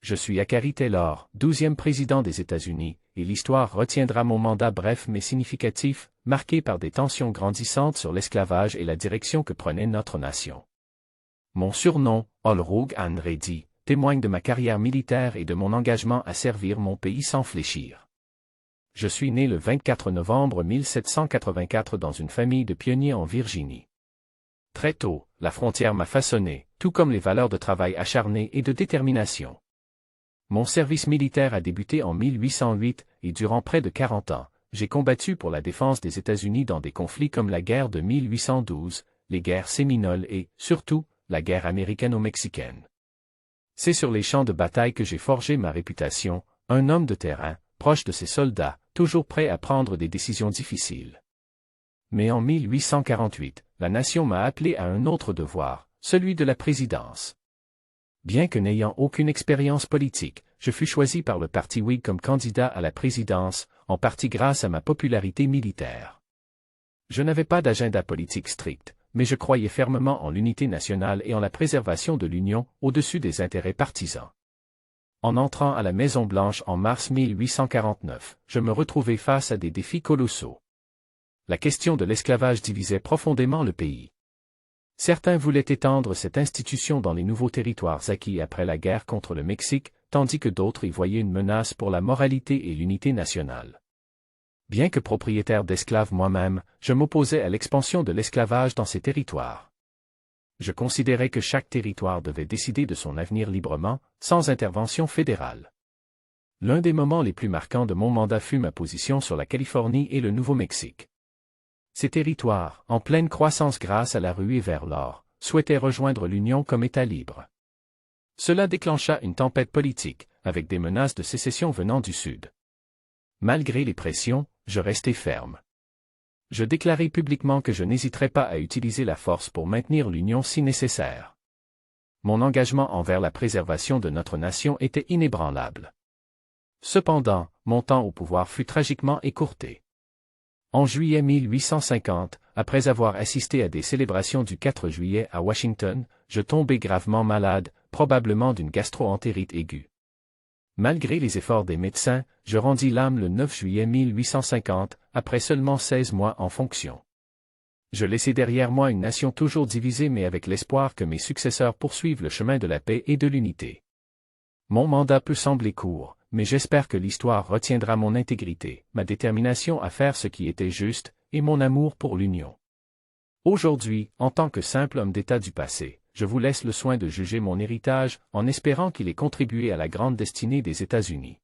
Je suis Zachary Taylor, 12e président des États-Unis, et l'histoire retiendra mon mandat bref mais significatif, marqué par des tensions grandissantes sur l'esclavage et la direction que prenait notre nation. Mon surnom, Ol Roog An Ready, témoigne de ma carrière militaire et de mon engagement à servir mon pays sans fléchir. Je suis né le 24 novembre 1784 dans une famille de pionniers en Virginie. Très tôt, la frontière m'a façonné, tout comme les valeurs de travail acharné et de détermination. Mon service militaire a débuté en 1808 et durant près de 40 ans, j'ai combattu pour la défense des États-Unis dans des conflits comme la guerre de 1812, les guerres séminoles et, surtout, la guerre américano-mexicaine. C'est sur les champs de bataille que j'ai forgé ma réputation, un homme de terrain, proche de ses soldats, toujours prêt à prendre des décisions difficiles. Mais en 1848, la nation m'a appelé à un autre devoir, celui de la présidence. Bien que n'ayant aucune expérience politique, je fus choisi par le Parti Whig comme candidat à la présidence, en partie grâce à ma popularité militaire. Je n'avais pas d'agenda politique strict, mais je croyais fermement en l'unité nationale et en la préservation de l'Union au-dessus des intérêts partisans. En entrant à la Maison-Blanche en mars 1849, je me retrouvai face à des défis colossaux. La question de l'esclavage divisait profondément le pays. Certains voulaient étendre cette institution dans les nouveaux territoires acquis après la guerre contre le Mexique, tandis que d'autres y voyaient une menace pour la moralité et l'unité nationale. Bien que propriétaire d'esclaves moi-même, je m'opposais à l'expansion de l'esclavage dans ces territoires. Je considérais que chaque territoire devait décider de son avenir librement, sans intervention fédérale. L'un des moments les plus marquants de mon mandat fut ma position sur la Californie et le Nouveau-Mexique. Ces territoires, en pleine croissance grâce à la ruée vers l'or, souhaitaient rejoindre l'Union comme État libre. Cela déclencha une tempête politique, avec des menaces de sécession venant du Sud. Malgré les pressions, je restai ferme. Je déclarai publiquement que je n'hésiterais pas à utiliser la force pour maintenir l'Union si nécessaire. Mon engagement envers la préservation de notre nation était inébranlable. Cependant, mon temps au pouvoir fut tragiquement écourté. En juillet 1850, après avoir assisté à des célébrations du 4 juillet à Washington, je tombai gravement malade, probablement d'une gastro-entérite aiguë. Malgré les efforts des médecins, je rendis l'âme le 9 juillet 1850, après seulement 16 mois en fonction. Je laissai derrière moi une nation toujours divisée mais avec l'espoir que mes successeurs poursuivent le chemin de la paix et de l'unité. Mon mandat peut sembler court, mais j'espère que l'histoire retiendra mon intégrité, ma détermination à faire ce qui était juste, et mon amour pour l'Union. Aujourd'hui, en tant que simple homme d'État du passé, je vous laisse le soin de juger mon héritage, en espérant qu'il ait contribué à la grande destinée des États-Unis.